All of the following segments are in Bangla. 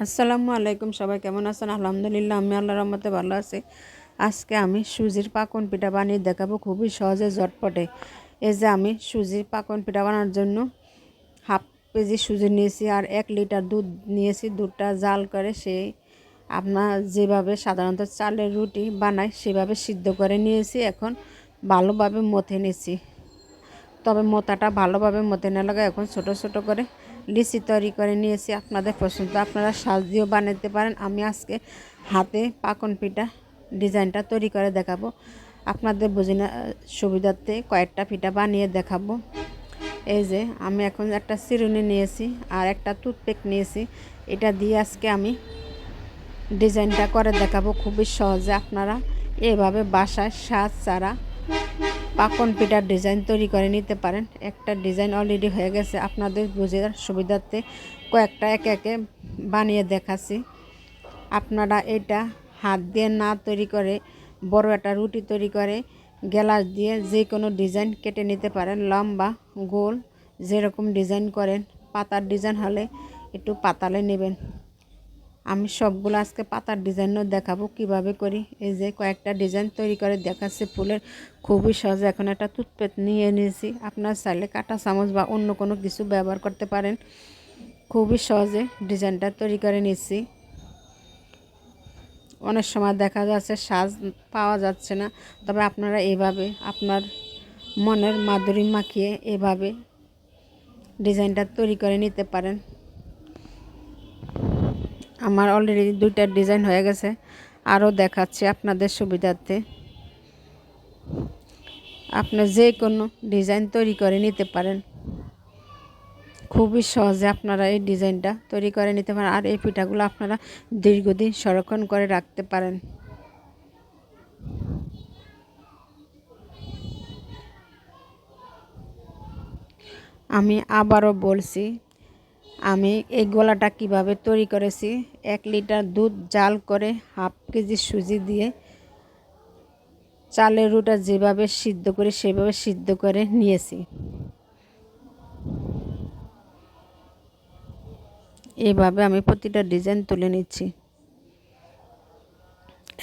আসসালামু আলাইকুম, সবাই কেমন আছেন? আলহামদুলিল্লাহ, আমি আল্লাহর রহমতে ভালো আছি। আজকে আমি সুজির পাকন পিঠা বানিয়ে দেখাবো, খুবই সহজে ঝটপটে। এই যে আমি সুজির পাকন পিঠা বানানোর জন্য হাফ কেজি সুজি নিয়েছি আর 1 লিটার দুধ নিয়েছি। দুধটা জাল করে সেই আপনার যেভাবে সাধারণত চালের রুটি বানায় সেভাবে সিদ্ধ করে নিয়েছি। এখন ভালোভাবে মথে নিয়েছি, তবে মোতাটা ভালোভাবে মতে না লাগে। এখন ছোট ছোট করে লিচি তৈরি করে নিয়েছি। আপনাদের পছন্দ, আপনারা সাজ দিয়েও বানাতে পারেন। আমি আজকে হাতে পাকন পিঠা ডিজাইনটা তৈরি করে দেখাবো, আপনাদের বুঝি না সুবিধার্থে কয়েকটা পিঠা বানিয়ে দেখাবো। এই যে আমি এখন একটা চিরুনি নিয়েছি আর একটা টুথপিক নিয়েছি, এটা দিয়ে আজকে আমি ডিজাইনটা করে দেখাবো খুবই সহজে। আপনারা এভাবে বাসায় সাজ ছাড়া পাকন পিঠার ডিজাইন তৈরি করে নিতে পারেন। একটা ডিজাইন অলরেডি হয়ে গেছে, আপনাদের বুঝার সুবিধার্থে কয়েকটা একে একে বানিয়ে দেখাচ্ছি। আপনারা এটা হাত দিয়ে না তৈরি করে বড় একটা রুটি তৈরি করে গ্লাস দিয়ে যে কোনো ডিজাইন কেটে নিতে পারেন, লম্বা গোল যেরকম ডিজাইন করেন। পাতার ডিজাইন হলে একটু পাতালে নেবেন। আমি সবগুলো আজকে পাতার ডিজাইনও দেখাবো কিভাবে করি। এই যে কয়েকটা ডিজাইন তৈরি করে দেখাচ্ছি ফুলের, খুবই সহজে। এখন একটা টুথপেস্ট নিয়ে নিয়েছি, আপনার চাইলে কাঁটা চামচ বা অন্য কোনো কিছু ব্যবহার করতে পারেন। খুবই সহজে ডিজাইনটা তৈরি করে নিচ্ছি। অনেক সময় দেখা যাচ্ছে সাজ পাওয়া যাচ্ছে না, তবে আপনারা এভাবে আপনার মনের মাধুরী মাখিয়ে এভাবে ডিজাইনটা তৈরি করে নিতে পারেন। আমার অলরেডি 2টা ডিজাইন হয়ে গেছে, আরও দেখাচ্ছি আপনাদের সুবিধার্থে। আপনি যে কোনো ডিজাইন তৈরি করে নিতে পারেন, খুবই সহজে আপনারা এই ডিজাইনটা তৈরি করে নিতে পারেন। আর এই পিঠাগুলো আপনারা দীর্ঘদিন সংরক্ষণ করে রাখতে পারেন। আমি আবারও বলছি, আমি এই গোলাটা কিভাবে তৈরি করেছি। 1 লিটার দুধ জাল করে হাফ কেজি সুজি দিয়ে চালের রুটা যেভাবে সিদ্ধ করে সেভাবে সিদ্ধ করে নিয়েছি। এইভাবে আমি প্রতিটা ডিজাইন তুলে নিচ্ছি।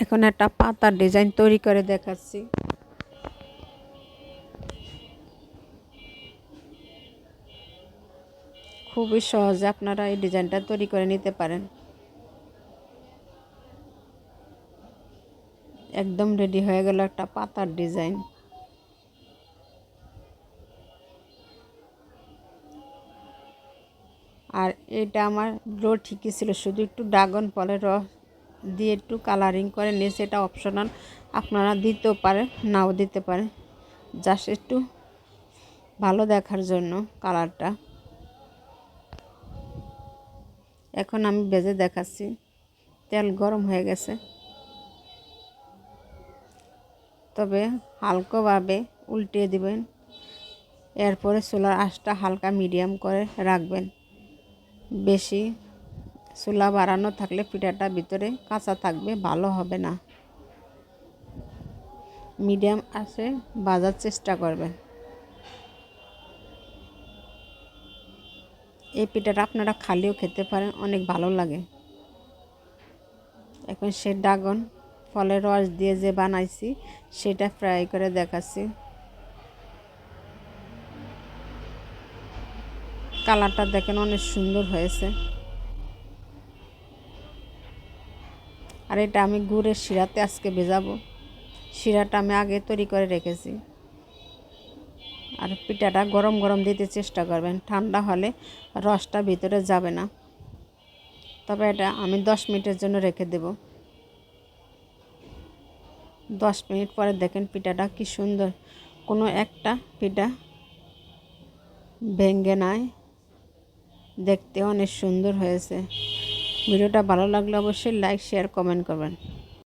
এখন একটা পাতার ডিজাইন তৈরি করে দেখাচ্ছি। খুবই সহজে আপনারা এই ডিজাইনটা তৈরি করে নিতে পারেন। একদম রেডি হয়ে গেল একটা পাতার ডিজাইন। আর এটা আমার ডো ঠিকই ছিল, শুধু একটু ড্রাগন ফলের রস দিয়ে একটু কালারিং করে নিয়েছে। এটা অপশনাল, আপনারা দিতেও পারেন নাও দিতে পারেন, জাস্ট একটু ভালো দেখার জন্য কালারটা। এখন আমি ভেজে দেখাচ্ছি। তেল গরম হয়ে গেছে, তবে হালকাভাবে উল্টিয়ে দিবেন। এরপরে চুলার আঁচটা হালকা মিডিয়াম করে রাখবেন। বেশি চুলা বাড়ানো থাকলে পিঠাটা ভিতরে কাঁচা থাকবে, ভালো হবে না। মিডিয়াম আঁচে ভাজার চেষ্টা করবেন। এই পিঠাটা আপনারা খালিও খেতে পারেন, অনেক ভালো লাগে। এখন সে ড্রাগন ফলের রস দিয়ে যে বানাইছি সেটা ফ্রাই করে দেখাচ্ছি। কালারটা দেখেন অনেক সুন্দর হয়েছে। আর এটা আমি গুড়ের শিরাতে আজকে ভেজাবো। শিরাটা আমি আগে তৈরি করে রেখেছি। আর পিঠাটা গরম গরম দিতে চেষ্টা করবেন, ঠান্ডা হলে রসটা ভিতরে যাবে না। তবে এটা আমি 10 মিনিটের জন্য রেখে দেব। 10 মিনিট পরে দেখেন পিঠাটা কি সুন্দর, কোনো একটা পিঠা ভেঙে নাই, দেখতে অনেক সুন্দর হয়েছে। ভিডিওটা ভালো লাগলে অবশ্যই লাইক শেয়ার কমেন্ট করবেন।